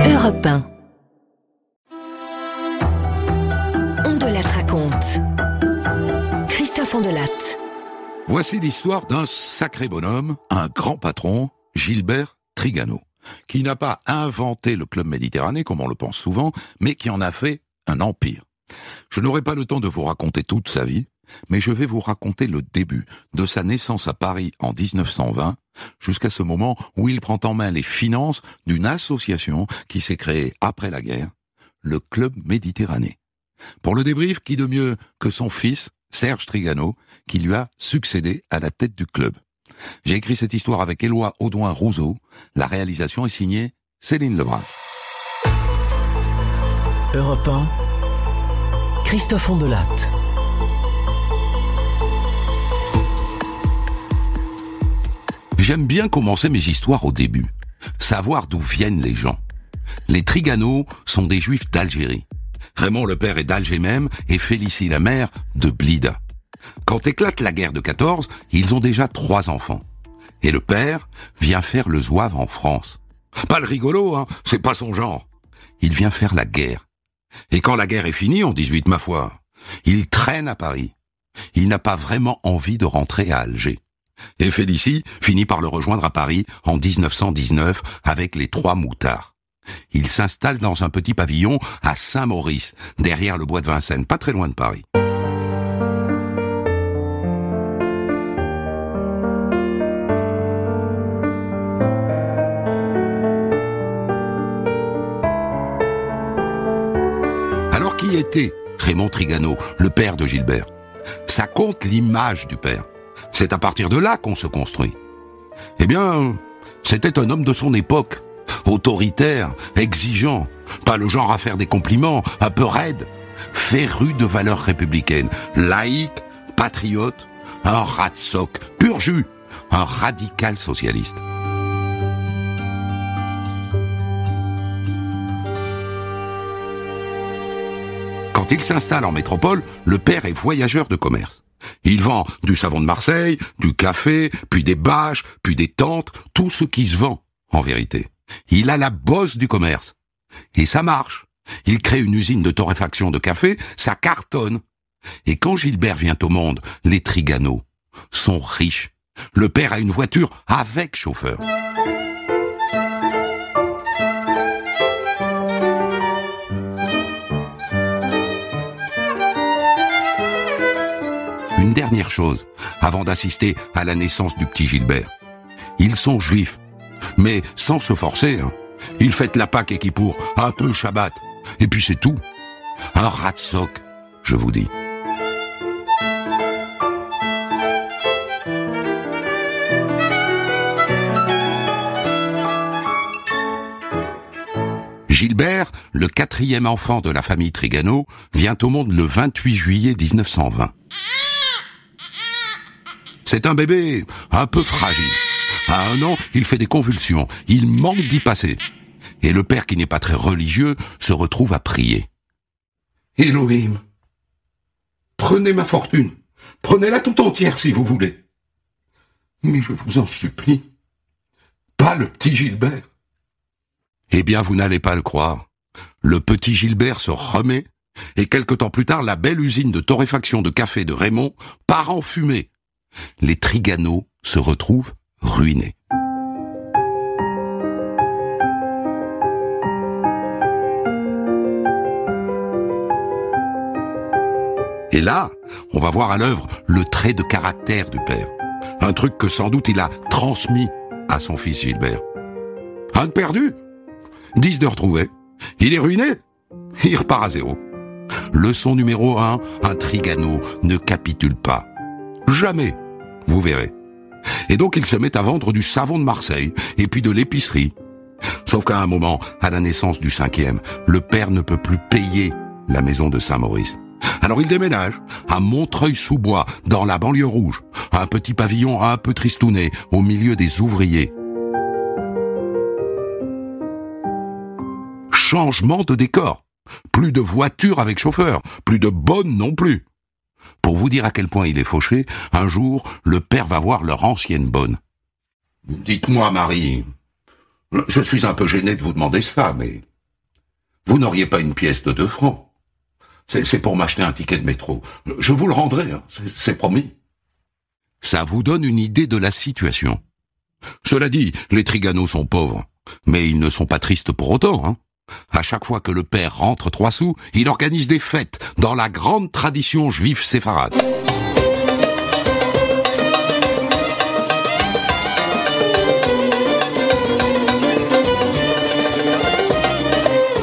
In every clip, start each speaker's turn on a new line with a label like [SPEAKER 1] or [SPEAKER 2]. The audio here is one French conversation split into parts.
[SPEAKER 1] Europe 1. Ondelat raconte. Christophe Ondelat.
[SPEAKER 2] Voici l'histoire d'un sacré bonhomme, un grand patron, Gilbert Trigano, qui n'a pas inventé le Club Méditerranée, comme on le pense souvent, mais qui en a fait un empire. Je n'aurai pas le temps de vous raconter toute sa vie, mais je vais vous raconter le début de sa naissance à Paris en 1920, jusqu'à ce moment où il prend en main les finances d'une association qui s'est créée après la guerre, le Club Méditerranée. Pour le débrief, qui de mieux que son fils, Serge Trigano, qui lui a succédé à la tête du club. J'ai écrit cette histoire avec Éloi Audouin-Rousseau. La réalisation est signée Céline Lebrun.
[SPEAKER 3] Europe 1, Christophe Ondelat.
[SPEAKER 2] J'aime bien commencer mes histoires au début, savoir d'où viennent les gens. Les Trigano sont des juifs d'Algérie. Raymond le père est d'Alger même et Félicie la mère de Blida. Quand éclate la guerre de 14, ils ont déjà 3 enfants. Et le père vient faire le zouave en France. Pas le rigolo, hein, c'est pas son genre. Il vient faire la guerre. Et quand la guerre est finie, en 18 ma foi, il traîne à Paris. Il n'a pas vraiment envie de rentrer à Alger. Et Félicie finit par le rejoindre à Paris en 1919 avec les 3 moutards. Il s'installe dans un petit pavillon à Saint-Maurice, derrière le bois de Vincennes, pas très loin de Paris. Alors qui était Raymond Trigano, le père de Gilbert? Ça compte l'image du père. C'est à partir de là qu'on se construit. Eh bien, c'était un homme de son époque, autoritaire, exigeant, pas le genre à faire des compliments, un peu raide, féru de valeurs républicaines, laïque, patriote, un rat de soc, pur jus, un radical socialiste. Quand il s'installe en métropole, le père est voyageur de commerce. Il vend du savon de Marseille, du café, puis des bâches, puis des tentes, tout ce qui se vend, en vérité. Il a la bosse du commerce. Et ça marche. Il crée une usine de torréfaction de café, ça cartonne. Et quand Gilbert vient au monde, les Trigano sont riches. Le père a une voiture avec chauffeur. Une dernière chose, avant d'assister à la naissance du petit Gilbert. Ils sont juifs, mais sans se forcer. Hein. Ils fêtent la Pâque et Kippour, un peu Shabbat. Et puis c'est tout. Un rat de soc, je vous dis. Gilbert, le 4e enfant de la famille Trigano, vient au monde le 28 juillet 1920. C'est un bébé un peu fragile. À 1 an, il fait des convulsions. Il manque d'y passer. Et le père, qui n'est pas très religieux, se retrouve à prier. « Elohim, prenez ma fortune. Prenez-la tout entière si vous voulez. Mais je vous en supplie, pas le petit Gilbert. » Eh bien, vous n'allez pas le croire. Le petit Gilbert se remet, et quelque temps plus tard, la belle usine de torréfaction de café de Raymond part en fumée. Les Trigano se retrouvent ruinés. Et là, on va voir à l'œuvre le trait de caractère du père. Un truc que sans doute il a transmis à son fils Gilbert. Un de perdu, 10 de retrouvé. Il est ruiné, il repart à 0. Leçon numéro 1, un Trigano ne capitule pas. Jamais, vous verrez. Et donc il se met à vendre du savon de Marseille et puis de l'épicerie. Sauf qu'à un moment, à la naissance du 5e, le père ne peut plus payer la maison de Saint-Maurice. Alors il déménage à Montreuil-sous-Bois, dans la banlieue rouge, un petit pavillon un peu tristouné, au milieu des ouvriers. Changement de décor. Plus de voitures avec chauffeur, plus de bonnes non plus. Pour vous dire à quel point il est fauché, un jour, le père va voir leur ancienne bonne. « Dites-moi, Marie, je suis un peu gêné de vous demander ça, mais Vous n'auriez pas une pièce de 2 francs. C'est pour m'acheter un ticket de métro. Je vous le rendrai, hein, c'est promis. Ça vous donne une idée de la situation. Cela dit, les Trigano sont pauvres, mais ils ne sont pas tristes pour autant, hein. À chaque fois que le père rentre 3 sous, il organise des fêtes dans la grande tradition juive séfarade.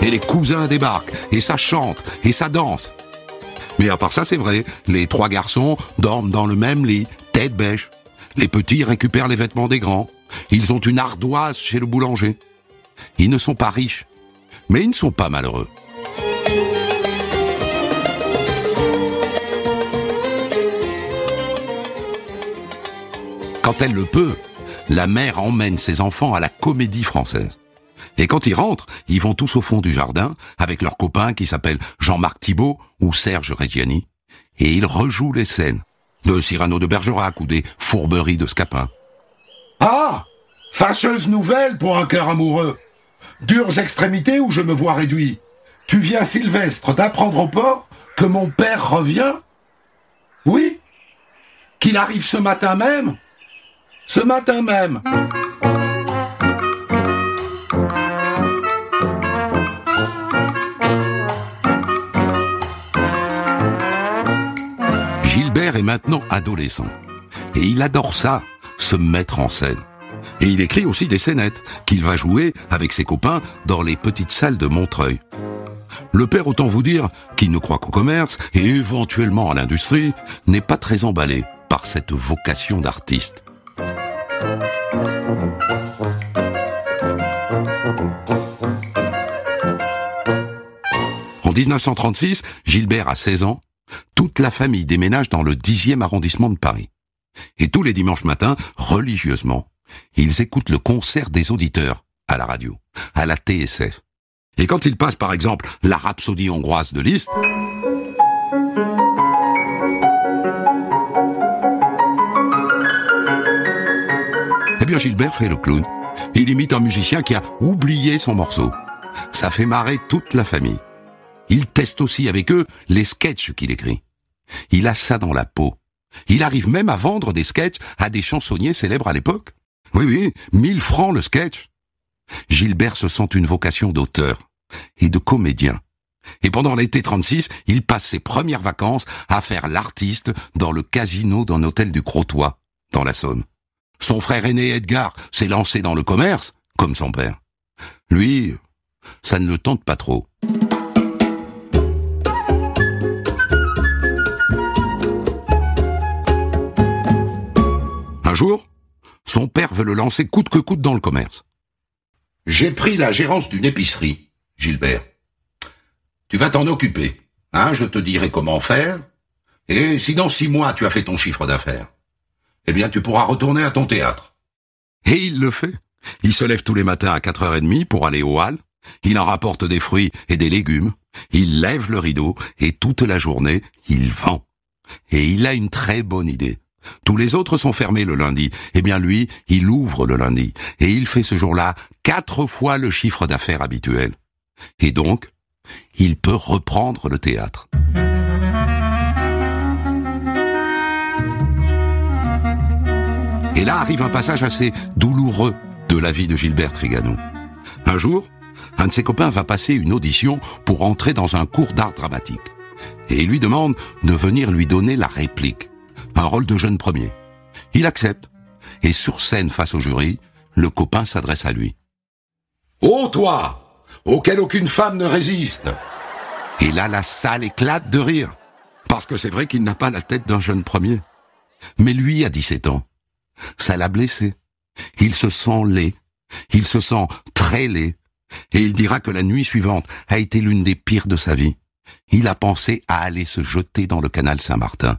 [SPEAKER 2] Et les cousins débarquent, et ça chante, et ça danse. Mais à part ça, c'est vrai, les 3 garçons dorment dans le même lit, tête bêche. Les petits récupèrent les vêtements des grands. Ils ont une ardoise chez le boulanger. Ils ne sont pas riches, mais ils ne sont pas malheureux. Quand elle le peut, la mère emmène ses enfants à la Comédie Française. Et quand ils rentrent, ils vont tous au fond du jardin avec leurs copains qui s'appellent Jean-Marc Thibault ou Serge Reggiani, et ils rejouent les scènes de Cyrano de Bergerac ou des Fourberies de Scapin. Ah, fâcheuse nouvelle pour un cœur amoureux. Dures extrémités où je me vois réduit. Tu viens, Sylvestre, d'apprendre au port que mon père revient? Oui? Qu'il arrive ce matin même? Ce matin même. Gilbert est maintenant adolescent. Et il adore ça, se mettre en scène. Et il écrit aussi des scénettes qu'il va jouer avec ses copains dans les petites salles de Montreuil. Le père, autant vous dire qu'il ne croit qu'au commerce et éventuellement à l'industrie, n'est pas très emballé par cette vocation d'artiste. En 1936, Gilbert a 16 ans. Toute la famille déménage dans le 10e arrondissement de Paris. Et tous les dimanches matins, religieusement, ils écoutent le concert des auditeurs à la radio, à la TSF. Et quand ils passent par exemple la Rhapsodie hongroise de Liszt, eh bien Gilbert fait le clown. Il imite un musicien qui a oublié son morceau. Ça fait marrer toute la famille. Il teste aussi avec eux les sketchs qu'il écrit. Il a ça dans la peau. Il arrive même à vendre des sketchs à des chansonniers célèbres à l'époque. Oui, 1000 francs le sketch. Gilbert se sent une vocation d'auteur et de comédien. Et pendant l'été 36, il passe ses premières vacances à faire l'artiste dans le casino d'un hôtel du Crotoy, dans la Somme. Son frère aîné Edgar s'est lancé dans le commerce, comme son père. Lui, ça ne le tente pas trop. Un jour, son père veut le lancer coûte que coûte dans le commerce. « J'ai pris la gérance d'une épicerie, Gilbert. Tu vas t'en occuper, hein, je te dirai comment faire. Et si dans 6 mois tu as fait ton chiffre d'affaires, eh bien tu pourras retourner à ton théâtre. » Et il le fait. Il se lève tous les matins à 4h30 pour aller aux halles. Il en rapporte des fruits et des légumes. Il lève le rideau et toute la journée, il vend. Et il a une très bonne idée. Tous les autres sont fermés le lundi. Eh bien lui, il ouvre le lundi. Et il fait ce jour-là 4 fois le chiffre d'affaires habituel. Et donc, il peut reprendre le théâtre. Et là arrive un passage assez douloureux de la vie de Gilbert Trigano. Un jour, un de ses copains va passer une audition pour entrer dans un cours d'art dramatique. Et il lui demande de venir lui donner la réplique. Un rôle de jeune premier. Il accepte. Et sur scène face au jury, le copain s'adresse à lui. « Ô toi, auquel aucune femme ne résiste !» Et là, la salle éclate de rire. Parce que c'est vrai qu'il n'a pas la tête d'un jeune premier. Mais lui a 17 ans. Ça l'a blessé. Il se sent laid. Il se sent très laid. Et il dira que la nuit suivante a été l'une des pires de sa vie. Il a pensé à aller se jeter dans le canal Saint-Martin.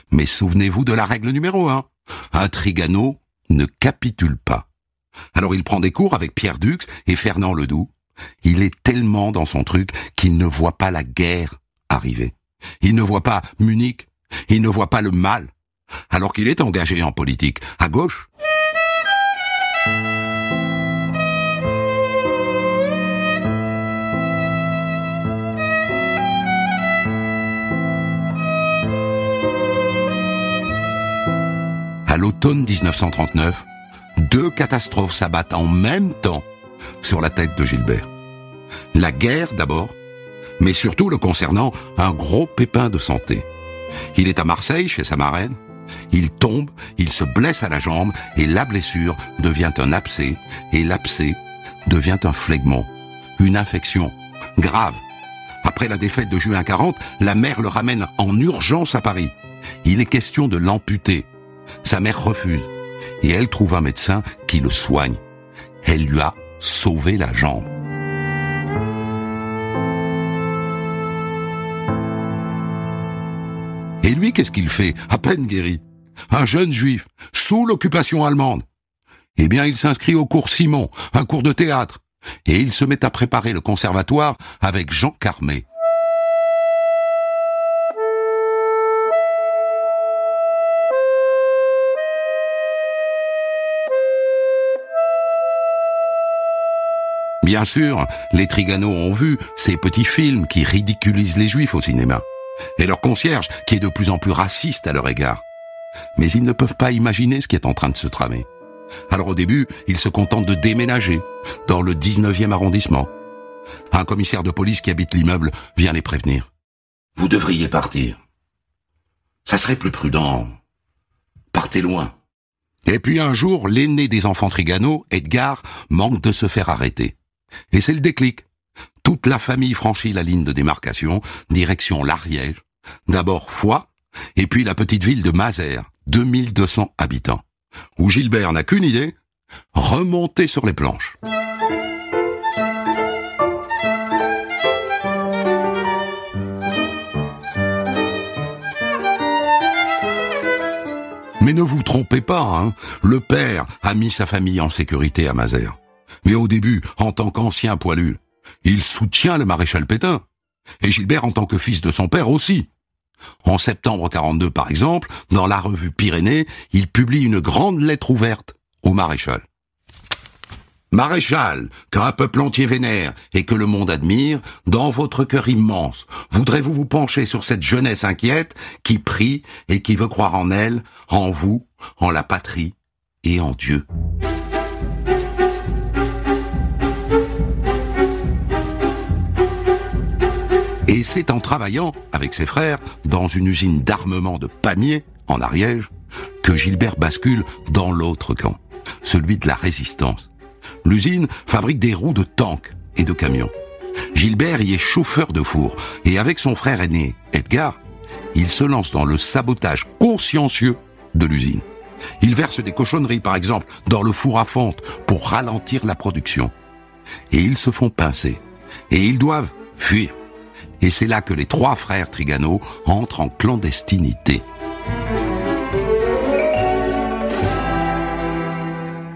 [SPEAKER 2] Mais souvenez-vous de la règle numéro 1. Un Trigano ne capitule pas. Alors il prend des cours avec Pierre Dux et Fernand Ledoux. Il est tellement dans son truc qu'il ne voit pas la guerre arriver. Il ne voit pas Munich. Il ne voit pas le mal. Alors qu'il est engagé en politique, à gauche. À l'automne 1939, 2 catastrophes s'abattent en même temps sur la tête de Gilbert. La guerre d'abord, mais surtout le concernant un gros pépin de santé. Il est à Marseille chez sa marraine, il tombe, il se blesse à la jambe et la blessure devient un abcès et l'abcès devient un phlegmon, une infection grave. Après la défaite de juin 40, la mère le ramène en urgence à Paris. Il est question de l'amputer. Sa mère refuse et elle trouve un médecin qui le soigne. Elle lui a sauvé la jambe. Et lui, qu'est-ce qu'il fait, à peine guéri? Un jeune juif, sous l'occupation allemande. Eh bien, il s'inscrit au cours Simon, un cours de théâtre, et il se met à préparer le conservatoire avec Jean Carmé. Bien sûr, les Trigano ont vu ces petits films qui ridiculisent les juifs au cinéma, et leur concierge qui est de plus en plus raciste à leur égard. Mais ils ne peuvent pas imaginer ce qui est en train de se tramer. Alors au début, ils se contentent de déménager dans le 19e arrondissement. Un commissaire de police qui habite l'immeuble vient les prévenir. « Vous devriez partir. Ça serait plus prudent. Partez loin. » Et puis un jour, l'aîné des enfants Trigano, Edgar, manque de se faire arrêter. Et c'est le déclic. Toute la famille franchit la ligne de démarcation, direction l'Ariège, d'abord Foix, et puis la petite ville de Mazères, 2200 habitants, où Gilbert n'a qu'une idée, remonter sur les planches. Mais ne vous trompez pas, hein, le père a mis sa famille en sécurité à Mazères. Mais au début, en tant qu'ancien poilu, il soutient le maréchal Pétain. Et Gilbert en tant que fils de son père aussi. En septembre 42, par exemple, dans la revue Pyrénées, il publie une grande lettre ouverte au maréchal. Maréchal, qu'un peuple entier vénère et que le monde admire, dans votre cœur immense, voudrez-vous vous pencher sur cette jeunesse inquiète qui prie et qui veut croire en elle, en vous, en la patrie et en Dieu. Et c'est en travaillant avec ses frères dans une usine d'armement de Pamiers, en Ariège, que Gilbert bascule dans l'autre camp, celui de la résistance. L'usine fabrique des roues de tanks et de camions. Gilbert y est chauffeur de four et avec son frère aîné, Edgar, il se lance dans le sabotage consciencieux de l'usine. Il verse des cochonneries, par exemple, dans le four à fonte pour ralentir la production. Et ils se font pincer. Et ils doivent fuir. Et c'est là que les 3 frères Trigano entrent en clandestinité.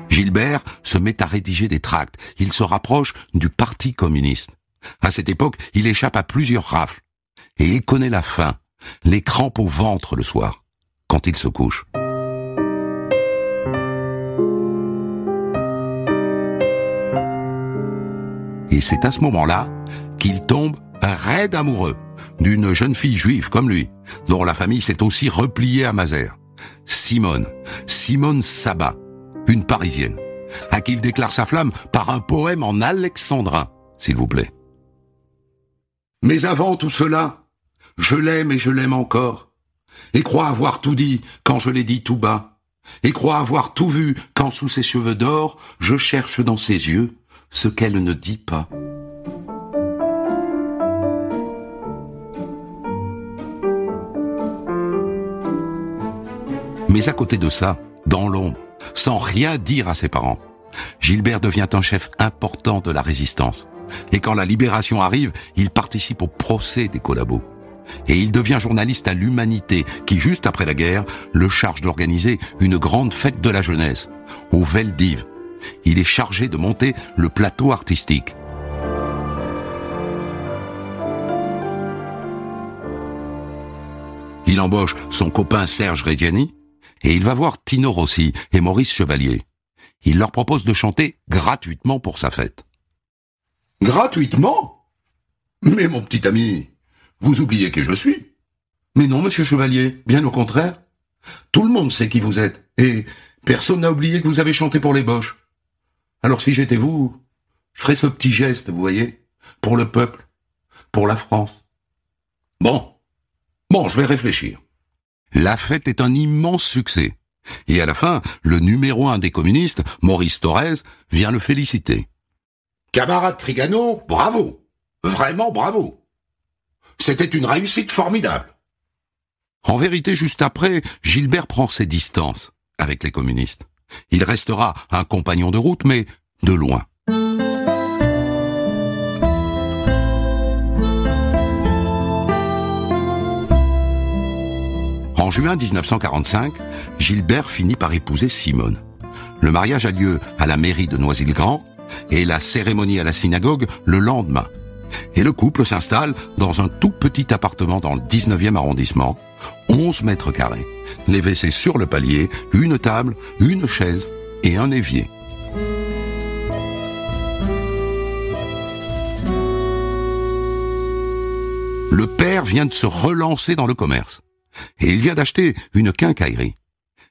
[SPEAKER 2] Gilbert se met à rédiger des tracts. Il se rapproche du Parti communiste. À cette époque, il échappe à plusieurs rafles. Et il connaît la faim, les crampes au ventre le soir, quand il se couche. Et c'est à ce moment-là qu'il tombe raide amoureux d'une jeune fille juive comme lui, dont la famille s'est aussi repliée à Mazères. Simone Sabat, une Parisienne, à qui il déclare sa flamme par un poème en alexandrin, s'il vous plaît. Mais avant tout cela, je l'aime et je l'aime encore, et crois avoir tout dit quand je l'ai dit tout bas, et crois avoir tout vu quand sous ses cheveux d'or, je cherche dans ses yeux ce qu'elle ne dit pas. Mais à côté de ça, dans l'ombre, sans rien dire à ses parents, Gilbert devient un chef important de la résistance. Et quand la libération arrive, il participe au procès des collabos. Et il devient journaliste à l'Humanité, qui, juste après la guerre, le charge d'organiser une grande fête de la jeunesse, au Veldiv. Il est chargé de monter le plateau artistique. Il embauche son copain Serge Reggiani, et il va voir Tino Rossi et Maurice Chevalier. Il leur propose de chanter gratuitement pour sa fête. Gratuitement? Mais mon petit ami, vous oubliez qui je suis. Mais non, monsieur Chevalier, bien au contraire. Tout le monde sait qui vous êtes, et personne n'a oublié que vous avez chanté pour les Boches. Alors si j'étais vous, je ferais ce petit geste, vous voyez, pour le peuple, pour la France. Bon, je vais réfléchir. La fête est un immense succès. Et à la fin, le numéro 1 des communistes, Maurice Thorez, vient le féliciter. Camarade Trigano, bravo! Vraiment bravo! C'était une réussite formidable. En vérité, juste après, Gilbert prend ses distances avec les communistes. Il restera un compagnon de route, mais de loin. En juin 1945, Gilbert finit par épouser Simone. Le mariage a lieu à la mairie de Noisy-le-Grand et la cérémonie à la synagogue le lendemain. Et le couple s'installe dans un tout petit appartement dans le 19e arrondissement, 11 mètres carrés. Les WC sur le palier, une table, une chaise et un évier. Le père vient de se relancer dans le commerce. Et il vient d'acheter une quincaillerie.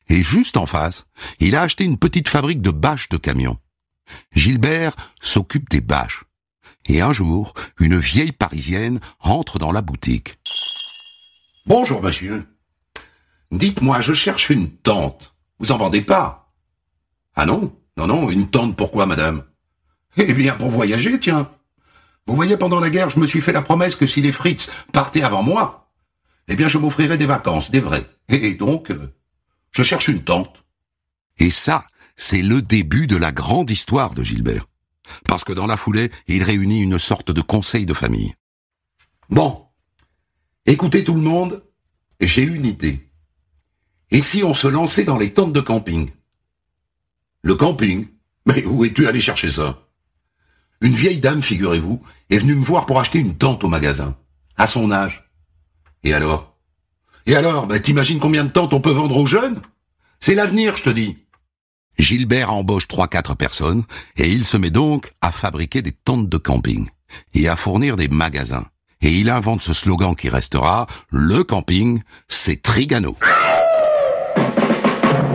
[SPEAKER 2] Et juste en face, il a acheté une petite fabrique de bâches de camions. Gilbert s'occupe des bâches. Et un jour, une vieille Parisienne entre dans la boutique. « Bonjour, monsieur. Dites-moi, je cherche une tente. Vous en vendez pas ?»« Ah non, une tente pourquoi, madame ?»« Eh bien, pour voyager, tiens. Vous voyez, pendant la guerre, je me suis fait la promesse que si les Fritz partaient avant moi, eh bien, je m'offrirais des vacances, des vraies. Et donc, je cherche une tente. » Et ça, c'est le début de la grande histoire de Gilbert. Parce que dans la foulée, il réunit une sorte de conseil de famille. Bon, écoutez tout le monde, j'ai une idée. Et si on se lançait dans les tentes de camping? Le camping? Mais où es-tu allé chercher ça? Une vieille dame, figurez-vous, est venue me voir pour acheter une tente au magasin, à son âge. Et alors, t'imagines combien de tentes on peut vendre aux jeunes? C'est l'avenir, je te dis. Gilbert embauche 3-4 personnes et il se met donc à fabriquer des tentes de camping et à fournir des magasins. Et il invente ce slogan qui restera, le camping, c'est Trigano.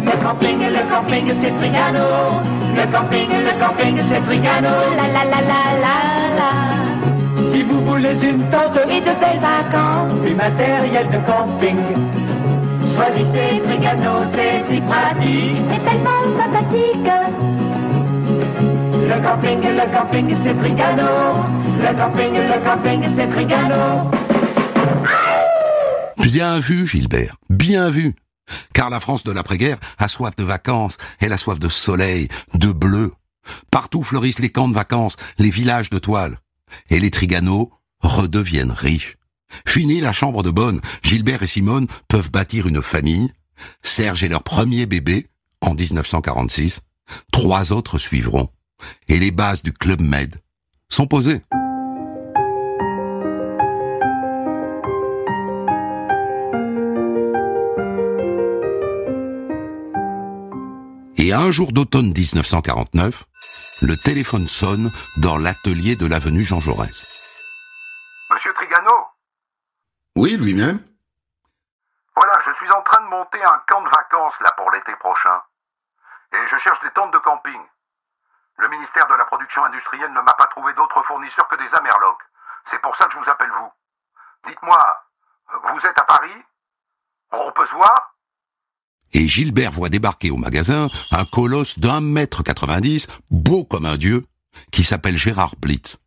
[SPEAKER 4] Le camping, c'est Trigano. Le camping, c'est Trigano. La la la la la la. Si vous voulez une tente et de belles vacances, du matériel de camping, choisissez Trigano, c'est si pratique et tellement sympathique. Le camping, c'est Trigano. Le camping, c'est Trigano.
[SPEAKER 2] Bien vu, Gilbert, bien vu. Car la France de l'après-guerre a soif de vacances, elle a soif de soleil, de bleu. Partout fleurissent les camps de vacances, les villages de toile. Et les Trigano redeviennent riches. Fini la chambre de bonne, Gilbert et Simone peuvent bâtir une famille. Serge est leur premier bébé, en 1946. 3 autres suivront. Et les bases du Club Med sont posées. Et un jour d'automne 1949, le téléphone sonne dans l'atelier de l'avenue Jean Jaurès.
[SPEAKER 5] Monsieur Trigano?
[SPEAKER 2] Oui, lui-même.
[SPEAKER 5] Voilà, je suis en train de monter un camp de vacances là pour l'été prochain. Et je cherche des tentes de camping. Le ministère de la Production Industrielle ne m'a pas trouvé d'autres fournisseurs que des Amerloc. C'est pour ça que je vous appelle vous. Dites-moi, vous êtes à Paris? On peut se voir?
[SPEAKER 2] Et Gilbert voit débarquer au magasin un colosse d'1,90 m, beau comme un dieu, qui s'appelle Gérard Blitz.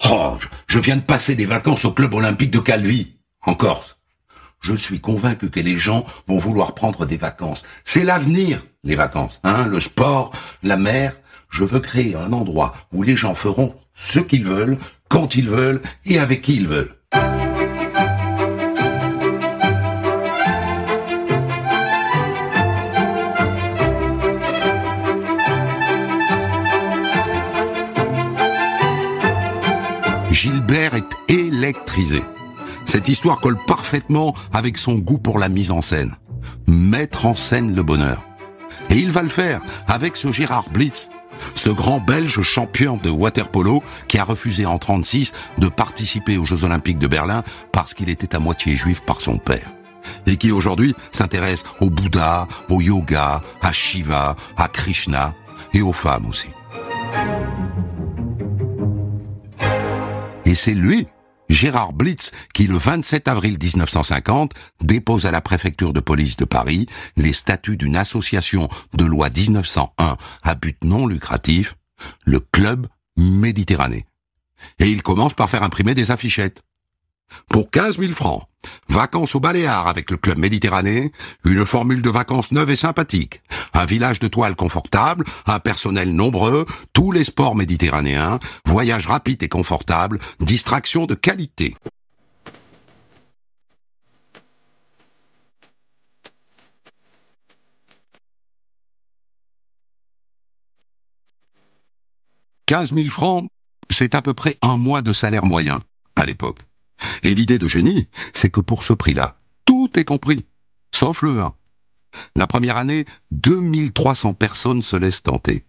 [SPEAKER 2] Oh, je viens de passer des vacances au club olympique de Calvi, en Corse. Je suis convaincu que les gens vont vouloir prendre des vacances. C'est l'avenir, les vacances, le sport, la mer. Je veux créer un endroit où les gens feront ce qu'ils veulent, quand ils veulent et avec qui ils veulent. Gilbert est électrisé. Cette histoire colle parfaitement avec son goût pour la mise en scène. Mettre en scène le bonheur. Et il va le faire avec ce Gérard Blitz, ce grand Belge champion de water-polo qui a refusé en 1936 de participer aux Jeux Olympiques de Berlin parce qu'il était à moitié juif par son père. et qui aujourd'hui s'intéresse au Bouddha, au yoga, à Shiva, à Krishna et aux femmes aussi. Et c'est lui, Gérard Blitz, qui le 27 avril 1950 dépose à la préfecture de police de Paris les statuts d'une association de loi 1901 à but non lucratif, le Club Méditerranée. Et il commence par faire imprimer des affichettes. Pour 15 000 francs, vacances aux Baléares avec le Club Méditerranée, une formule de vacances neuve et sympathique, un village de toile confortable, un personnel nombreux, tous les sports méditerranéens, voyage rapide et confortable, distraction de qualité. « 15 000 francs, c'est à peu près un mois de salaire moyen, à l'époque. Et l'idée de génie, c'est que pour ce prix-là, tout est compris, sauf le vin. La première année, 2300 personnes se laissent tenter.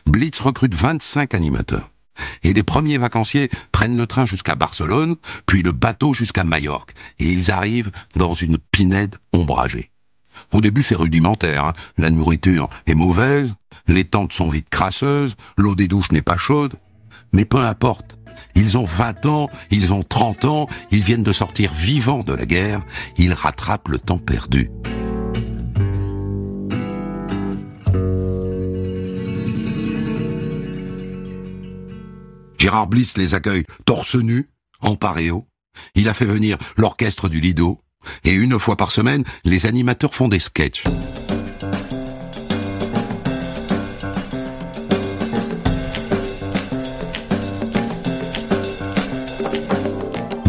[SPEAKER 2] Blitz recrute 25 animateurs. Et les premiers vacanciers prennent le train jusqu'à Barcelone, puis le bateau jusqu'à Majorque. Et ils arrivent dans une pinède ombragée. Au début, c'est rudimentaire, hein. La nourriture est mauvaise, les tentes sont vite crasseuses, l'eau des douches n'est pas chaude. Mais peu importe. Ils ont 20 ans, ils ont 30 ans, ils viennent de sortir vivants de la guerre, ils rattrapent le temps perdu. Gérard Blitz les accueille torse nu, en paréo. Il a fait venir l'orchestre du Lido, et une fois par semaine, les animateurs font des sketchs.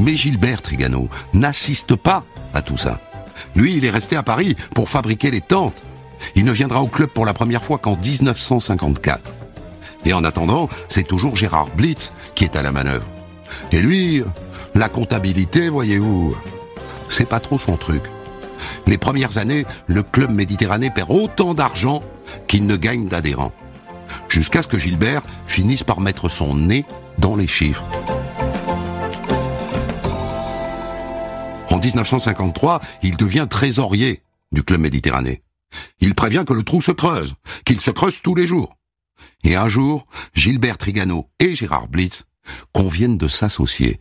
[SPEAKER 2] Mais Gilbert Trigano n'assiste pas à tout ça. Lui, il est resté à Paris pour fabriquer les tentes. Il ne viendra au club pour la première fois qu'en 1954. Et en attendant, c'est toujours Gérard Blitz qui est à la manœuvre. Et lui, la comptabilité, voyez-vous, c'est pas trop son truc. Les premières années, le Club Méditerranée perd autant d'argent qu'il ne gagne d'adhérents. Jusqu'à ce que Gilbert finisse par mettre son nez dans les chiffres. En 1953, il devient trésorier du Club Méditerranée. Il prévient que le trou se creuse, qu'il se creuse tous les jours. Et un jour, Gilbert Trigano et Gérard Blitz conviennent de s'associer.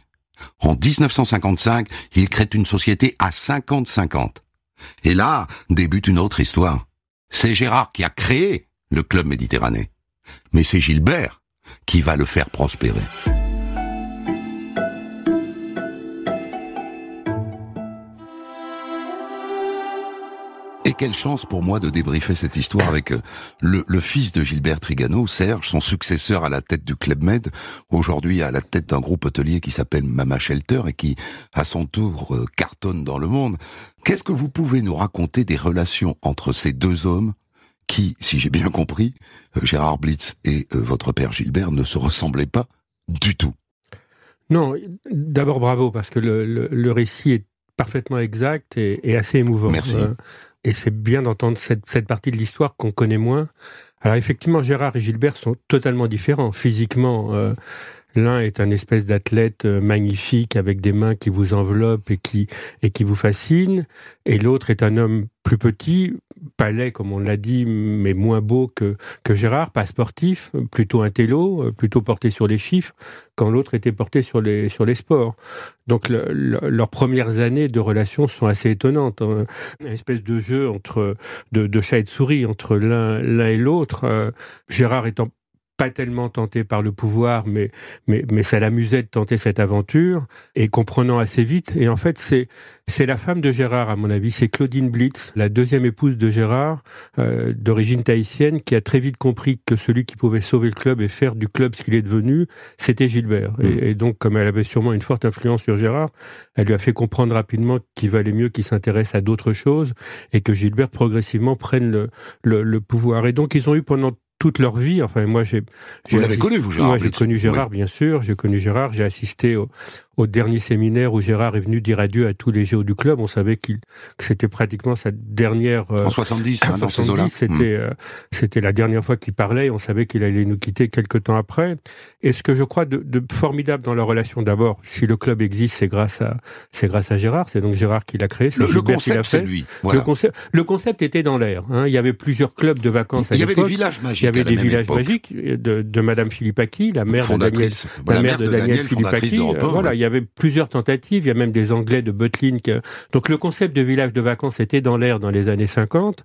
[SPEAKER 2] En 1955, ils créent une société à 50-50. Et là, débute une autre histoire. C'est Gérard qui a créé le Club Méditerranée. Mais c'est Gilbert qui va le faire prospérer. Et quelle chance pour moi de débriefer cette histoire avec le fils de Gilbert Trigano, Serge, son successeur à la tête du Club Med, aujourd'hui à la tête d'un groupe hôtelier qui s'appelle Mama Shelter et qui, à son tour, cartonne dans le monde. Qu'est-ce que vous pouvez nous raconter des relations entre ces deux hommes qui, si j'ai bien compris, Gérard Blitz et votre père Gilbert ne se ressemblaient pas du tout?
[SPEAKER 6] Non, d'abord bravo, parce que le récit est parfaitement exact et assez émouvant.
[SPEAKER 2] Merci.
[SPEAKER 6] Et c'est bien d'entendre cette partie de l'histoire qu'on connaît moins. Alors effectivement, Gérard et Gilbert sont totalement différents. Physiquement, l'un est un espèce d'athlète magnifique avec des mains qui vous enveloppent et qui vous fascinent. Et l'autre est un homme plus petit, pas laid comme on l'a dit, mais moins beau que Gérard, pas sportif, plutôt intello, plutôt porté sur les chiffres, quand l'autre était porté sur les sports. Donc leurs premières années de relation sont assez étonnantes. Une espèce de jeu de chat et de souris entre l'un et l'autre. Gérard étant pas tellement tenté par le pouvoir, mais ça l'amusait de tenter cette aventure, et comprenant assez vite. Et en fait, c'est la femme de Gérard, à mon avis, c'est Claudine Blitz, la deuxième épouse de Gérard, d'origine tahitienne, qui a très vite compris que celui qui pouvait sauver le club et faire du club ce qu'il est devenu, c'était Gilbert. Et donc, comme elle avait sûrement une forte influence sur Gérard, elle lui a fait comprendre rapidement qu'il valait mieux qu'il s'intéresse à d'autres choses, et que Gilbert progressivement prenne le pouvoir. Et donc, ils ont eu pendant toute leur vie, enfin moi
[SPEAKER 2] Vous l'avez connu, vous, Gérard?
[SPEAKER 6] Moi j'ai connu Gérard, oui. Bien sûr, j'ai connu Gérard, j'ai assisté au dernier séminaire où Gérard est venu dire adieu à tous les géos du club. On savait que c'était pratiquement sa dernière...
[SPEAKER 2] en 70, dans ces eaux-là.
[SPEAKER 6] C'était la dernière fois qu'il parlait. On savait qu'il allait nous quitter quelques temps après. Et ce que je crois de formidable dans leur relation, d'abord, si le club existe, c'est grâce à Gérard. C'est donc Gérard qui l'a créé.
[SPEAKER 2] Le concept, c'est lui. Voilà.
[SPEAKER 6] Le concept était dans l'air. Hein. Il y avait plusieurs clubs de vacances à l'époque.
[SPEAKER 2] Il y avait des villages magiques.
[SPEAKER 6] Il y avait des villages magiques de Madame Philippaki, la mère de Daniel Philippaki. Voilà, il y avait plusieurs tentatives. Il y a même des Anglais de Butlin. Donc le concept de village de vacances était dans l'air dans les années 50.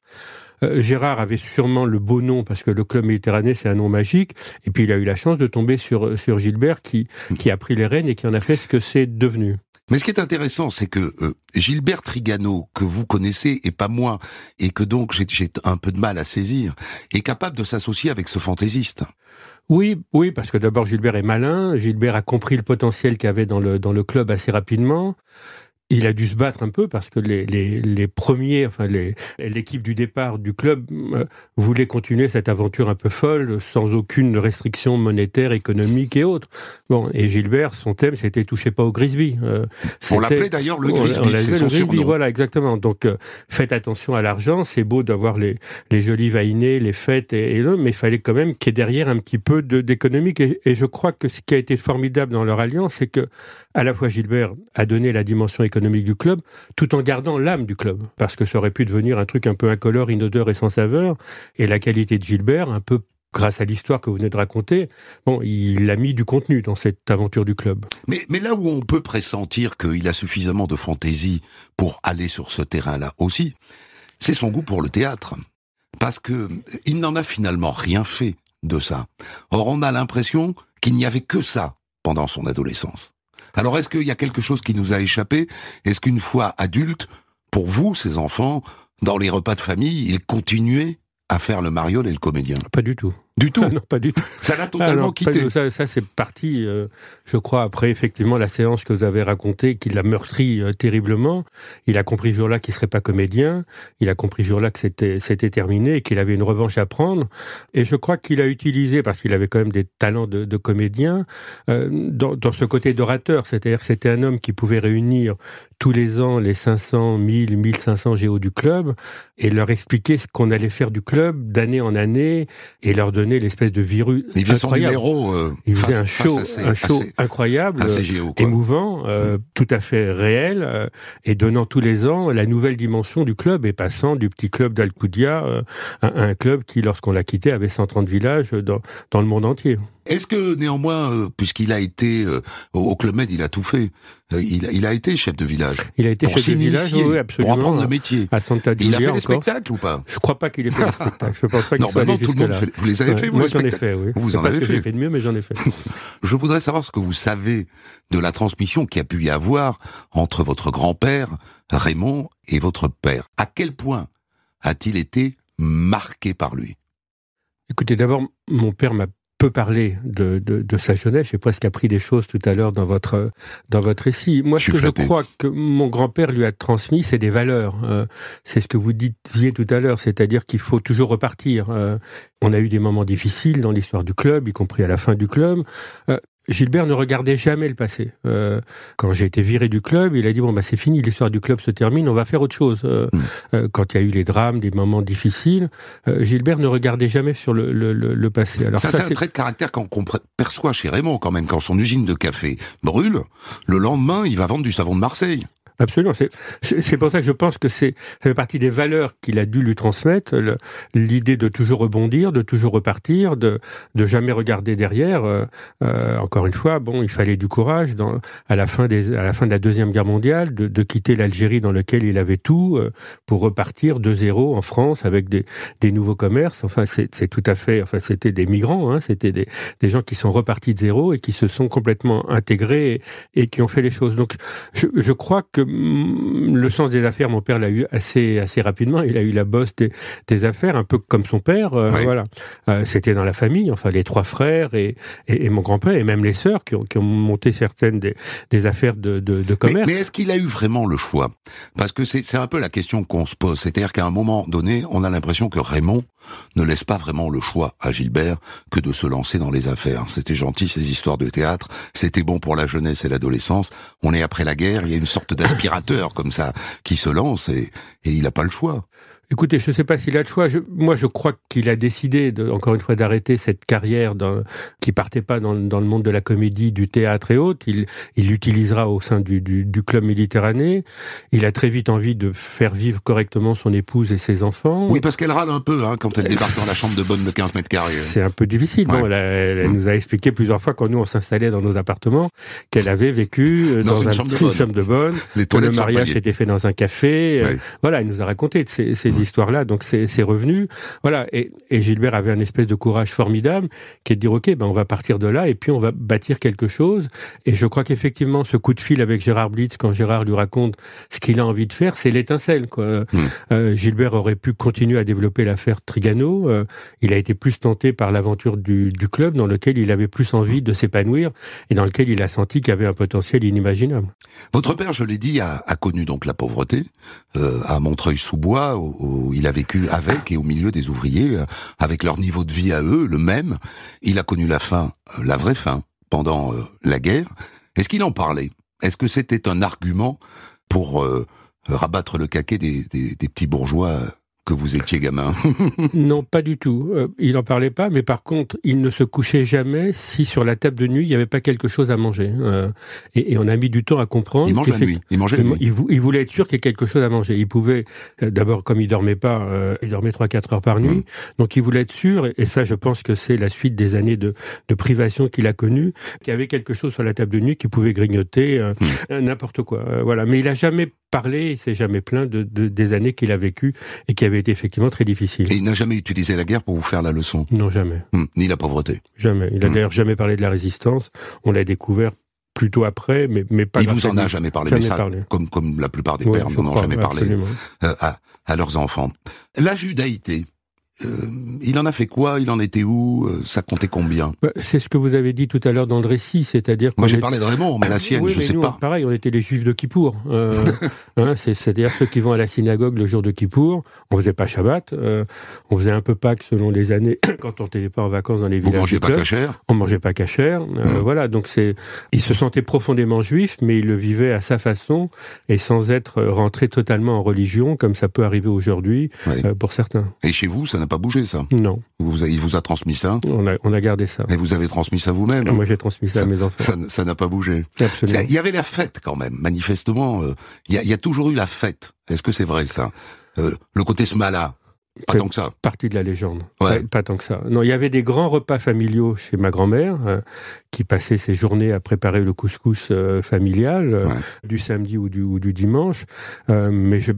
[SPEAKER 6] Gérard avait sûrement le beau nom parce que le club méditerranéen c'est un nom magique, et puis il a eu la chance de tomber sur Gilbert qui a pris les rênes et qui en a fait ce que c'est devenu.
[SPEAKER 2] Mais ce qui est intéressant, c'est que Gilbert Trigano, que vous connaissez et pas moi, et que donc j'ai un peu de mal à saisir, est capable de s'associer avec ce fantaisiste.
[SPEAKER 6] Oui, parce que d'abord Gilbert est malin, Gilbert a compris le potentiel qu'il y avait dans le club assez rapidement. Il a dû se battre un peu parce que les premiers, l'équipe du départ du club voulait continuer cette aventure un peu folle, sans aucune restriction monétaire, économique et autres. Bon, et Gilbert, son thème, c'était touchez pas au Grisby.
[SPEAKER 2] On l'appelait d'ailleurs le Grisby, c'est son surnom.
[SPEAKER 6] Voilà, exactement. Donc, faites attention à l'argent. C'est beau d'avoir les jolis vainés, les fêtes mais il fallait quand même qu'il y ait derrière un petit peu d'économique. Et je crois que ce qui a été formidable dans leur alliance, c'est que à la fois Gilbert a donné la dimension économique du club, tout en gardant l'âme du club. Parce que ça aurait pu devenir un truc un peu incolore, inodore et sans saveur. Et la qualité de Gilbert, un peu grâce à l'histoire que vous venez de raconter, il a mis du contenu dans cette aventure du club.
[SPEAKER 2] Mais là où on peut pressentir qu'il a suffisamment de fantaisie pour aller sur ce terrain-là aussi, c'est son goût pour le théâtre. Parce que il n'en a finalement rien fait de ça. Or, on a l'impression qu'il n'y avait que ça pendant son adolescence. Alors, est-ce qu'il y a quelque chose qui nous a échappé ? Est-ce qu'une fois adulte, pour vous, ces enfants, dans les repas de famille, ils continuaient à faire le mariole et le comédien ?
[SPEAKER 6] Pas du tout.
[SPEAKER 2] Du tout ?
[SPEAKER 6] Non, pas du tout.
[SPEAKER 2] Ça l'a totalement quitté.
[SPEAKER 6] Ça, c'est parti, je crois, après effectivement la séance que vous avez racontée, qui l'a meurtri terriblement. Il a compris ce jour-là qu'il ne serait pas comédien. Il a compris ce jour-là que c'était terminé et qu'il avait une revanche à prendre. Et je crois qu'il a utilisé, parce qu'il avait quand même des talents de comédien, dans ce côté d'orateur. C'est-à-dire que c'était un homme qui pouvait réunir tous les ans les 500, 1000, 1500 géos du club et leur expliquer ce qu'on allait faire du club d'année en année et leur donner l'espèce de virus incroyable. Il faisait un show incroyable, émouvant, tout à fait réel, et donnant tous les ans la nouvelle dimension du club et passant du petit club d'Alcoudia à un club qui, lorsqu'on l'a quitté, avait 130 villages dans le monde entier.
[SPEAKER 2] Est-ce que néanmoins, puisqu'il a été au Club Med, il a tout fait. Il a été chef de village.
[SPEAKER 6] Il a été chef de village, oui, absolument.
[SPEAKER 2] Pour apprendre le métier.
[SPEAKER 6] À Santa Giulia,
[SPEAKER 2] il a fait des spectacles ou pas ?
[SPEAKER 6] Je crois pas qu'il ait fait des spectacles. Je pense pas qu'il soit allé
[SPEAKER 2] tout le monde
[SPEAKER 6] là.
[SPEAKER 2] fait. Vous les avez fait, vous,
[SPEAKER 6] moi,
[SPEAKER 2] les spectacles ?
[SPEAKER 6] J'en ai fait, oui.
[SPEAKER 2] Vous en avez fait.
[SPEAKER 6] J'ai fait de mieux, mais j'en ai fait.
[SPEAKER 2] Je voudrais savoir ce que vous savez de la transmission qu'il y a pu y avoir entre votre grand-père, Raymond, et votre père. À quel point a-t-il été marqué par lui ?
[SPEAKER 6] Écoutez, d'abord, mon père m'a peu parlé de sa jeunesse. J'ai presque appris des choses tout à l'heure dans votre récit. Moi, ce que je crois que mon grand-père lui a transmis, c'est des valeurs. C'est ce que vous disiez tout à l'heure, c'est-à-dire qu'il faut toujours repartir. On a eu des moments difficiles dans l'histoire du club, y compris à la fin du club. Gilbert ne regardait jamais le passé. Quand j'ai été viré du club, il a dit c'est fini, l'histoire du club se termine, on va faire autre chose. Quand il y a eu les drames, des moments difficiles, Gilbert ne regardait jamais sur le passé. Alors
[SPEAKER 2] ça, c'est un trait de caractère qu'on perçoit chez Raymond quand même. Quand son usine de café brûle, le lendemain, il va vendre du savon de Marseille.
[SPEAKER 6] Absolument. C'est pour ça que je pense que ça fait partie des valeurs qu'il a dû lui transmettre, l'idée de toujours rebondir, de toujours repartir, de jamais regarder derrière. Encore une fois, il fallait du courage à la fin de la Deuxième Guerre mondiale, de quitter l'Algérie dans laquelle il avait tout, pour repartir de zéro en France avec des nouveaux commerces. Enfin, c'est tout à fait. Enfin, c'était des migrants, hein, c'était des gens qui sont repartis de zéro et qui se sont complètement intégrés et qui ont fait les choses. Donc, je crois que le sens des affaires, mon père l'a eu assez rapidement. Il a eu la bosse des affaires, un peu comme son père. Oui. Voilà. C'était dans la famille, enfin les trois frères et mon grand-père et même les sœurs qui ont monté certaines des affaires de commerce.
[SPEAKER 2] Mais est-ce qu'il a eu vraiment le choix ? Parce que c'est un peu la question qu'on se pose. C'est-à-dire qu'à un moment donné, on a l'impression que Raymond ne laisse pas vraiment le choix à Gilbert que de se lancer dans les affaires. C'était gentil ces histoires de théâtre, c'était bon pour la jeunesse et l'adolescence. On est après la guerre, il y a une sorte d'aspirateur comme ça qui se lance et il n'a pas le choix.
[SPEAKER 6] Écoutez, je ne sais pas s'il a le choix. Moi, je crois qu'il a décidé, encore une fois, d'arrêter cette carrière qui partait pas dans le monde de la comédie, du théâtre et autres. Il l'utilisera au sein du club Méditerranée. Il a très vite envie de faire vivre correctement son épouse et ses enfants.
[SPEAKER 2] Oui, parce qu'elle râle un peu quand elle débarque dans la chambre de bonne de 15 mètres carrés.
[SPEAKER 6] C'est un peu difficile. Ouais. Bon, elle nous a expliqué plusieurs fois, quand nous on s'installait dans nos appartements, qu'elle avait vécu dans une chambre de bonne, que le mariage s'était fait dans un café. Oui. Voilà, elle nous a raconté ces histoires-là, donc c'est revenu. Voilà, et Gilbert avait un espèce de courage formidable qui est de dire, ok, on va partir de là et puis on va bâtir quelque chose. Et je crois qu'effectivement, ce coup de fil avec Gérard Blitz, quand Gérard lui raconte ce qu'il a envie de faire, c'est l'étincelle, quoi. Gilbert aurait pu continuer à développer l'affaire Trigano. Il a été plus tenté par l'aventure du club, dans lequel il avait plus envie de s'épanouir et dans lequel il a senti qu'il y avait un potentiel inimaginable.
[SPEAKER 2] Votre père, je l'ai dit, a connu donc la pauvreté à Montreuil-sous-Bois, où il a vécu avec et au milieu des ouvriers, avec leur niveau de vie à eux, le même. Il a connu la faim, la vraie faim, pendant la guerre. Est-ce qu'il en parlait ? Est-ce que c'était un argument pour rabattre le caquet des petits bourgeois que vous étiez gamin?
[SPEAKER 6] Non, pas du tout. Il n'en parlait pas, mais par contre, il ne se couchait jamais si sur la table de nuit, il n'y avait pas quelque chose à manger. Et on a mis du temps à comprendre.
[SPEAKER 2] Il mange la nuit. Il mangeait la nuit.
[SPEAKER 6] Il voulait être sûr qu'il y ait quelque chose à manger. Il pouvait, d'abord, comme il dormait pas, il dormait 3-4 heures par nuit. Donc il voulait être sûr, et ça, je pense que c'est la suite des années de privation qu'il a connues, qu'il y avait quelque chose sur la table de nuit qui pouvait grignoter n'importe quoi. Voilà. Mais il n'a jamais parlé, il s'est jamais plaint des années qu'il a vécues et qui avaient été effectivement très difficiles.
[SPEAKER 2] Et il n'a jamais utilisé la guerre pour vous faire la leçon?
[SPEAKER 6] Non, jamais.
[SPEAKER 2] Ni la pauvreté?
[SPEAKER 6] Jamais. Il a d'ailleurs jamais parlé de la résistance. On l'a découvert plutôt après, mais pas.
[SPEAKER 2] Il vous en a jamais parlé,
[SPEAKER 6] jamais
[SPEAKER 2] mais ça,
[SPEAKER 6] parlé.
[SPEAKER 2] Comme la plupart des pères n'en ont jamais parlé à leurs enfants. La judaïté, il en a fait quoi? Il en était où? Ça comptait combien?
[SPEAKER 6] C'est ce que vous avez dit tout à l'heure dans le récit, c'est-à-dire...
[SPEAKER 2] Moi j'ai parlé de Raymond, mais la sienne,
[SPEAKER 6] oui,
[SPEAKER 2] je sais
[SPEAKER 6] nous,
[SPEAKER 2] pas.
[SPEAKER 6] Pareil, on était les juifs de Kippour. C'est-à-dire ceux qui vont à la synagogue le jour de Kippour. On faisait pas Shabbat, on faisait un peu Pâques selon les années, quand on n'était pas en vacances dans les villages.
[SPEAKER 2] Vous mangez pas cachère?
[SPEAKER 6] On mangeait pas cachère. Voilà, donc il se sentait profondément juif, mais il le vivait à sa façon et sans être rentré totalement en religion, comme ça peut arriver aujourd'hui pour certains.
[SPEAKER 2] Et chez vous, ça n'a pas bougé, ça?
[SPEAKER 6] Non.
[SPEAKER 2] Il vous a transmis ça?
[SPEAKER 6] On a gardé ça.
[SPEAKER 2] Et vous avez transmis ça vous-même?
[SPEAKER 6] Moi, j'ai transmis ça à mes enfants.
[SPEAKER 2] Ça n'a pas bougé.
[SPEAKER 6] Absolument.
[SPEAKER 2] Il y avait la fête, quand même. Manifestement, il y a toujours eu la fête. Est-ce que c'est vrai, ça? Le côté smala? Pas tant que ça.
[SPEAKER 6] Partie de la légende. Ouais. Pas tant que ça. Non, il y avait des grands repas familiaux chez ma grand-mère, qui passait ses journées à préparer le couscous familial, du samedi ou du dimanche. Mais je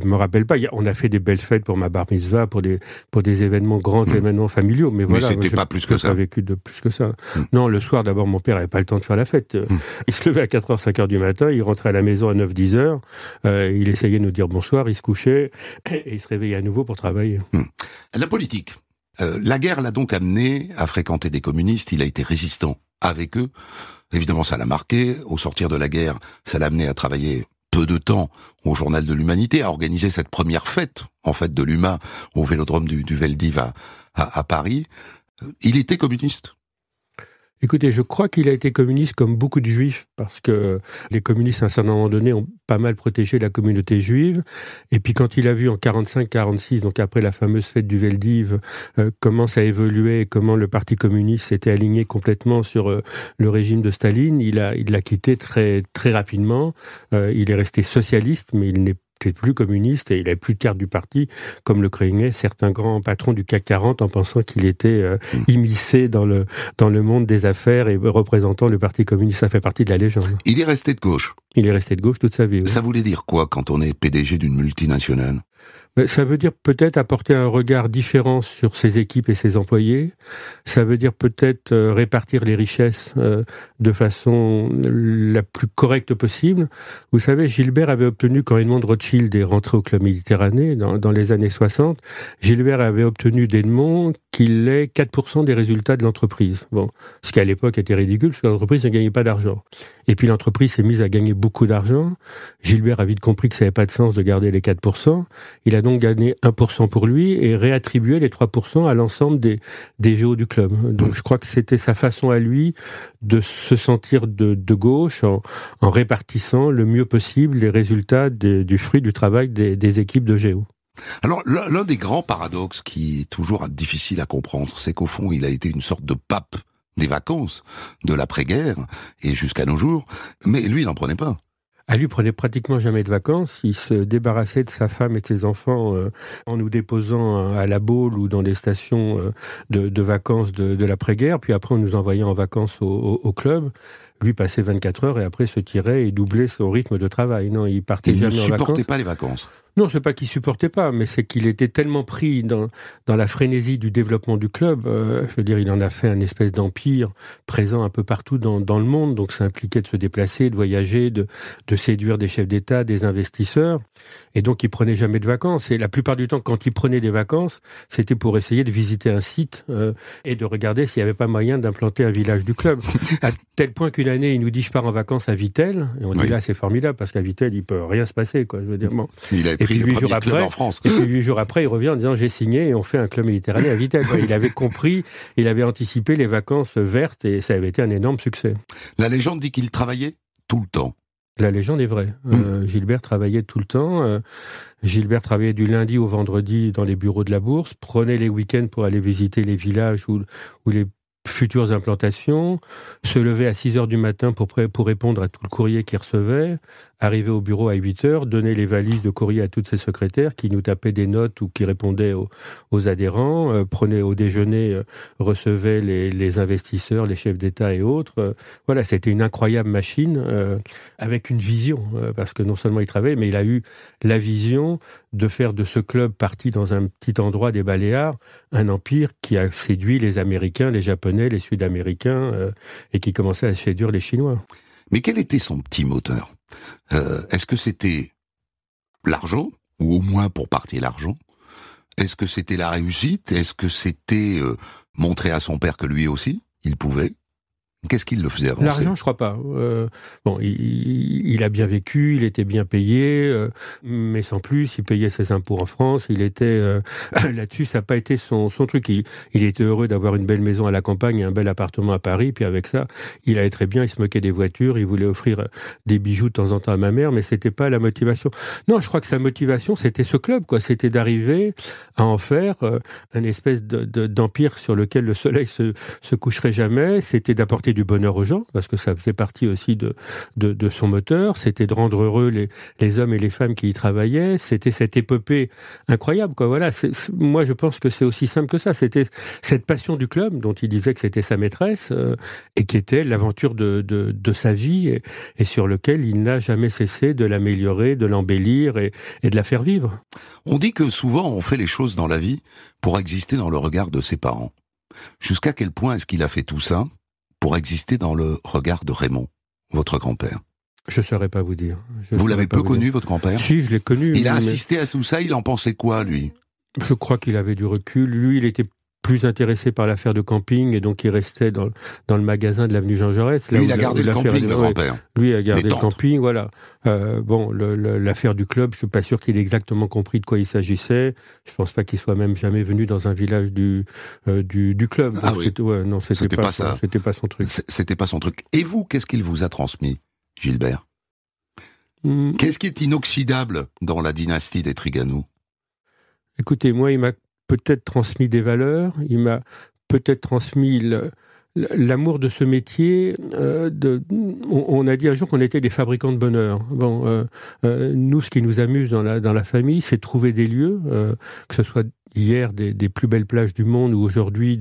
[SPEAKER 6] me rappelle pas. On a fait des belles fêtes pour ma bar mitzvah, pour des événements, grands événements familiaux. Mais voilà.
[SPEAKER 2] C'était pas plus que ça.
[SPEAKER 6] Pas vécu de plus que ça. Non, le soir, d'abord, mon père avait pas le temps de faire la fête. Il se levait à 4h, 5h du matin, il rentrait à la maison à 9, 10h, il essayait de nous dire bonsoir, il se couchait, et il se réveillait à nouveau pour travailler.
[SPEAKER 2] La politique. La guerre l'a donc amené à fréquenter des communistes, il a été résistant avec eux. Évidemment, ça l'a marqué. Au sortir de la guerre, ça l'a amené à travailler peu de temps au Journal de l'Humanité, à organiser cette première fête, en fait, de l'UMA au Vélodrome du Veldiv à Paris. Il était communiste.
[SPEAKER 6] Écoutez, je crois qu'il a été communiste comme beaucoup de juifs, parce que les communistes, à un certain moment donné, ont pas mal protégé la communauté juive. Et puis quand il a vu en 45-46, donc après la fameuse fête du Veldiv, comment ça évoluait, comment le Parti communiste s'était aligné complètement sur le régime de Staline, il l'a quitté très, très rapidement. Il est resté socialiste, mais il n'était plus communiste et il n'avait plus de carte du parti, comme le craignaient certains grands patrons du CAC 40 en pensant qu'il était immiscé dans le monde des affaires et représentant le Parti communiste. Ça fait partie de la légende.
[SPEAKER 2] Il est resté de gauche.
[SPEAKER 6] Il est resté de gauche toute sa vie. Oui.
[SPEAKER 2] Ça voulait dire quoi quand on est PDG d'une multinationale?
[SPEAKER 6] Ça veut dire peut-être apporter un regard différent sur ses équipes et ses employés. Ça veut dire peut-être répartir les richesses de façon la plus correcte possible. Vous savez, Gilbert avait obtenu, quand Edmond Rothschild est rentré au Club Méditerranée dans les années 60, Gilbert avait obtenu d'Edmond qu'il ait 4% des résultats de l'entreprise. Bon, ce qui à l'époque était ridicule, parce que l'entreprise ne gagnait pas d'argent. Et puis l'entreprise s'est mise à gagner beaucoup d'argent. Gilbert a vite compris que ça n'avait pas de sens de garder les 4%. Il a donc gagné 1% pour lui et réattribué les 3% à l'ensemble des géos du club. Donc je crois que c'était sa façon à lui de se sentir de gauche en répartissant le mieux possible les résultats du fruit du travail des équipes de géo.
[SPEAKER 2] Alors, l'un des grands paradoxes qui est toujours difficile à comprendre, c'est qu'au fond, il a été une sorte de pape des vacances, de l'après-guerre, et jusqu'à nos jours, mais lui, il n'en prenait pas.
[SPEAKER 6] Ah, lui prenait pratiquement jamais de vacances. Il se débarrassait de sa femme et de ses enfants en nous déposant à La Baule ou dans des stations de vacances de l'après-guerre, puis après on nous envoyait en vacances au club. Lui passait 24 heures et après se tirait et doublait son rythme de travail. Non, il partait jamais en vacances.
[SPEAKER 2] Il ne supportait pas les vacances.
[SPEAKER 6] Non, c'est pas qu'il supportait pas, mais c'est qu'il était tellement pris dans la frénésie du développement du club. Je veux dire, il en a fait un espèce d'empire présent un peu partout dans le monde. Donc, ça impliquait de se déplacer, de voyager, de séduire des chefs d'État, des investisseurs. Et donc, il prenait jamais de vacances. Et la plupart du temps, quand il prenait des vacances, c'était pour essayer de visiter un site et de regarder s'il n'y avait pas moyen d'implanter un village du club. À tel point qu'une année, il nous dit « je pars en vacances à Vittel ». Et on dit là, c'est formidable, parce qu'à Vittel, il peut rien se passer, quoi. Je veux dire, bon.
[SPEAKER 2] Il avait pris le premier club en France.
[SPEAKER 6] Et puis 8 jours après, il revient en disant « j'ai signé et on fait un club méditerranéen à Vittel ». Il avait compris, il avait anticipé les vacances vertes et ça avait été un énorme succès.
[SPEAKER 2] La légende dit qu'il travaillait tout le temps.
[SPEAKER 6] La légende est vraie. Gilbert travaillait tout le temps. Gilbert travaillait du lundi au vendredi dans les bureaux de la Bourse, prenait les week-ends pour aller visiter les villages ou les futures implantations, se levait à 6 heures du matin pour répondre à tout le courrier qu'il recevait, arrivait au bureau à 8 heures, donnait les valises de courrier à toutes ses secrétaires qui nous tapaient des notes ou qui répondaient aux adhérents, prenait au déjeuner, recevait les investisseurs, les chefs d'État et autres. Voilà, c'était une incroyable machine avec une vision, parce que non seulement il travaillait, mais il a eu la vision de faire de ce club parti dans un petit endroit des Baléares un empire qui a séduit les Américains, les Japonais, les Sud-Américains et qui commençait à séduire les Chinois.
[SPEAKER 2] Mais quel était son petit moteur ? Est-ce que c'était l'argent, ou au moins pour partir l'argent ? Est-ce que c'était la réussite ? Est-ce que c'était montrer à son père que lui aussi, il pouvait ? Qu'est-ce qui le faisait avancer ?
[SPEAKER 6] L'argent, je crois pas. Bon, il a bien vécu, il était bien payé, mais sans plus, il payait ses impôts en France, il était... là-dessus, ça n'a pas été son truc. Il était heureux d'avoir une belle maison à la campagne et un bel appartement à Paris, puis avec ça, il allait très bien, il se moquait des voitures, il voulait offrir des bijoux de temps en temps à ma mère, mais c'était pas la motivation. Non, je crois que sa motivation, c'était ce club, quoi. C'était d'arriver à en faire un espèce d'empire sur lequel le soleil se coucherait jamais, c'était d'apporter du bonheur aux gens, parce que ça faisait partie aussi de son moteur, c'était de rendre heureux les hommes et les femmes qui y travaillaient, c'était cette épopée incroyable, quoi. Voilà, moi je pense que c'est aussi simple que ça, c'était cette passion du club, dont il disait que c'était sa maîtresse, et qui était l'aventure de sa vie, et sur lequel il n'a jamais cessé de l'améliorer, de l'embellir, et de la faire vivre.
[SPEAKER 2] On dit que souvent on fait les choses dans la vie pour exister dans le regard de ses parents. Jusqu'à quel point est-ce qu'il a fait tout ça pour exister dans le regard de Raymond, votre grand-père?
[SPEAKER 6] Je ne saurais pas vous dire.
[SPEAKER 2] Vous l'avez peu connu, votre grand-père?
[SPEAKER 6] Si, je l'ai connu.
[SPEAKER 2] Il a assisté à tout ça, il en pensait quoi, lui?
[SPEAKER 6] Je crois qu'il avait du recul. Lui, il était plus intéressé par l'affaire de camping, et donc il restait dans le magasin de l'avenue Jean Jaurès.
[SPEAKER 2] Lui, il a gardé le camping, le grand-père.
[SPEAKER 6] Lui a gardé le camping, voilà. Bon, l'affaire du club, je suis pas sûr qu'il ait exactement compris de quoi il s'agissait. Je pense pas qu'il soit même jamais venu dans un village du club.
[SPEAKER 2] Ah oui.
[SPEAKER 6] Non, c'était pas son truc.
[SPEAKER 2] C'était pas son truc. Et vous, qu'est-ce qu'il vous a transmis, Gilbert? Qu'est-ce qui est inoxydable dans la dynastie des Trigano?
[SPEAKER 6] Écoutez, moi, il m'a peut-être transmis des valeurs, il m'a peut-être transmis l'amour de ce métier. On a dit un jour qu'on était des fabricants de bonheur. Bon, nous, ce qui nous amuse dans la famille, c'est de trouver des lieux, que ce soit hier des plus belles plages du monde, ou aujourd'hui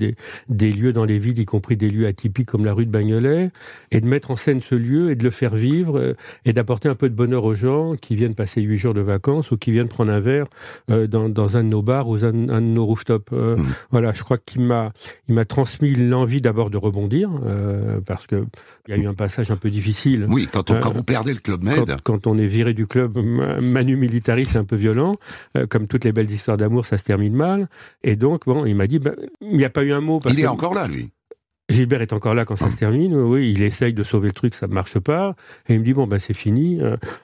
[SPEAKER 6] des lieux dans les villes, y compris des lieux atypiques comme la rue de Bagnolet, et de mettre en scène ce lieu et de le faire vivre, et d'apporter un peu de bonheur aux gens qui viennent passer 8 jours de vacances ou qui viennent prendre un verre dans un de nos bars ou un de nos rooftops. Voilà, je crois qu'il m'a transmis l'envie d'abord de rebondir, parce que il y a eu un passage un peu difficile.
[SPEAKER 2] Oui, quand vous perdez le Club Med.
[SPEAKER 6] Quand on est viré du club Manu Militari, c'est un peu violent. Comme toutes les belles histoires d'amour, ça se termine mal. Et donc, bon, il m'a dit, il n'y a pas eu un mot.
[SPEAKER 2] Il est encore là, lui.
[SPEAKER 6] Gilbert est encore là quand ça se termine. Oui, il essaye de sauver le truc, ça ne marche pas. Et il me dit, bon, c'est fini,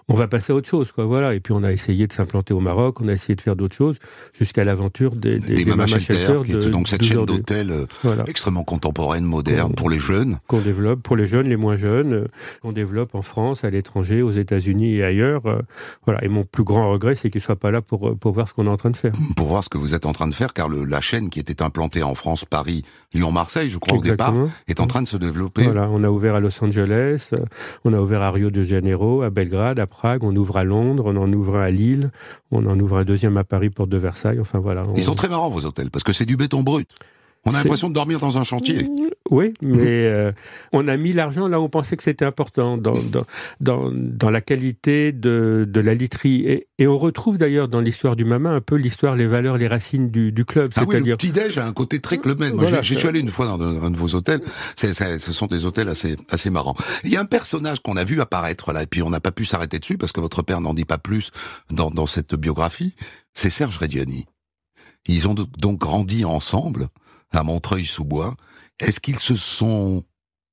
[SPEAKER 6] on va passer à autre chose, quoi. Voilà. Et puis, on a essayé de s'implanter au Maroc, on a essayé de faire d'autres choses, jusqu'à l'aventure des Mama Shelter,
[SPEAKER 2] qui est donc cette chaîne d'hôtels extrêmement contemporaine, moderne, pour les jeunes.
[SPEAKER 6] Qu'on développe, pour les jeunes, les moins jeunes, qu'on développe en France, à l'étranger, aux États-Unis et ailleurs. Voilà. Et mon plus grand regret, c'est qu'il ne soit pas là pour voir ce qu'on est en train de faire.
[SPEAKER 2] Pour voir ce que vous êtes en train de faire, car la chaîne qui était implantée en France, Paris, Lyon, Marseille, je crois, au départ, est en train de se développer.
[SPEAKER 6] Voilà, on a ouvert à Los Angeles, on a ouvert à Rio de Janeiro, à Belgrade, à Prague, on ouvre à Londres, on en ouvre un à Lille, on en ouvre un deuxième à Paris, porte de Versailles, enfin voilà.
[SPEAKER 2] Ils sont très marrants, vos hôtels, parce que c'est du béton brut. On a l'impression de dormir dans un chantier.
[SPEAKER 6] Oui, mais on a mis l'argent là où on pensait que c'était important, dans la qualité de la literie. Et on retrouve d'ailleurs dans l'histoire du Mama un peu l'histoire, les valeurs, les racines du club.
[SPEAKER 2] Ah oui, le petit-déj a un côté très Club Med. Moi, je suis allé une fois dans un de vos hôtels. Ce sont des hôtels assez marrants. Il y a un personnage qu'on a vu apparaître là, et puis on n'a pas pu s'arrêter dessus, parce que votre père n'en dit pas plus dans cette biographie. C'est Serge Reggiani. Ils ont donc grandi ensemble à Montreuil-sous-Bois. Est-ce qu'ils se sont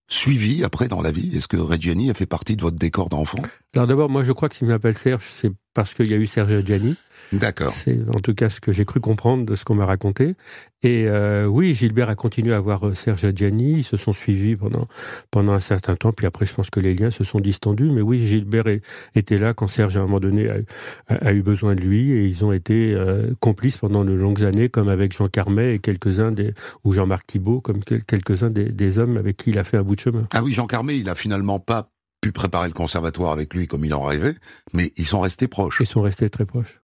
[SPEAKER 2] suivis après dans la vie? Est-ce que Reggiani a fait partie de votre décor d'enfant?
[SPEAKER 6] Alors d'abord, moi je crois que s'il m'appelle Serge, c'est parce qu'il y a eu Serge Reggiani.
[SPEAKER 2] D'accord.
[SPEAKER 6] C'est en tout cas ce que j'ai cru comprendre de ce qu'on m'a raconté. Et oui, Gilbert a continué à voir Serge Reggiani, ils se sont suivis pendant un certain temps, puis après je pense que les liens se sont distendus, mais oui, Gilbert était là quand Serge à un moment donné a eu besoin de lui, et ils ont été complices pendant de longues années, comme avec Jean Carmet et ou Jean-Marc Thibault, comme quelques-uns des hommes avec qui il a fait un bout de chemin.
[SPEAKER 2] Ah oui, Jean Carmet, il a finalement pas pu préparer le conservatoire avec lui comme il en rêvait, mais ils sont restés proches.
[SPEAKER 6] Ils sont restés très proches.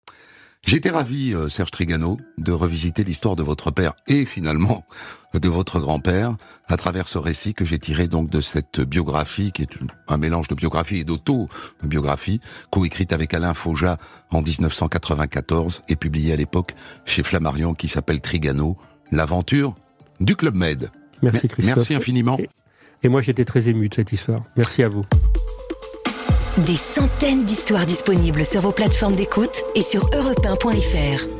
[SPEAKER 2] J'étais ravi, Serge Trigano, de revisiter l'histoire de votre père et finalement de votre grand-père à travers ce récit que j'ai tiré donc de cette biographie qui est un mélange de biographie et d'auto-biographie, coécrite avec Alain Faujas en 1994 et publiée à l'époque chez Flammarion, qui s'appelle Trigano, l'aventure du Club Med.
[SPEAKER 6] Merci Christophe.
[SPEAKER 2] Merci infiniment.
[SPEAKER 6] Et moi j'étais très ému de cette histoire. Merci à vous.
[SPEAKER 1] Des centaines d'histoires disponibles sur vos plateformes d'écoute et sur europe1.fr.